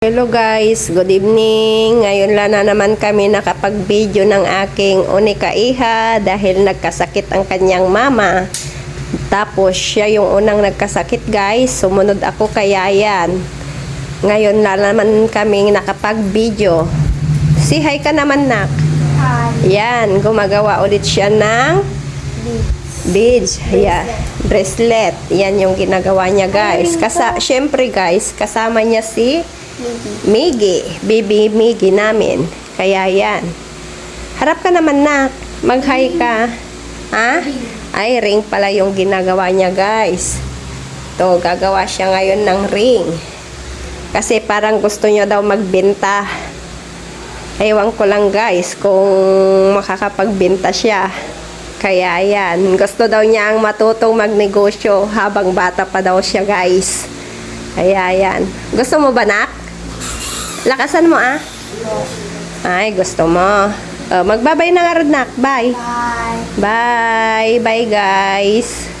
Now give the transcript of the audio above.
Hello guys, good evening. Ngayon lang na naman kami nakapag-video ng aking unika iha dahil nagkasakit ang kanyang mama. Tapos siya yung unang nagkasakit guys, sumunod ako kaya yan. Ngayon lang naman kami nakapag-video. Si hi ka naman nak. Hi. Yan, gumagawa ulit siya ng beads. Yeah, bracelet. Yan yung ginagawa niya guys. Syempre guys, kasama niya si Miggy, baby Miggy namin. Kaya yan. Harap ka naman nak. Mag-hi ka. Ha? Ay, ring pala yung ginagawa niya guys. To, gagawa siya ngayon ng ring. Kasi parang gusto niya daw magbenta. Ewan ko lang guys kung makakapagbenta siya. Kaya yan. Gusto daw niya ang matutong magnegosyo habang bata pa daw siya guys. Kaya yan. Gusto mo ba nak? Lakasan mo ah. Ay, gusto mo. Magbabay na nga rin nak. Bye. Bye. Bye. Bye guys.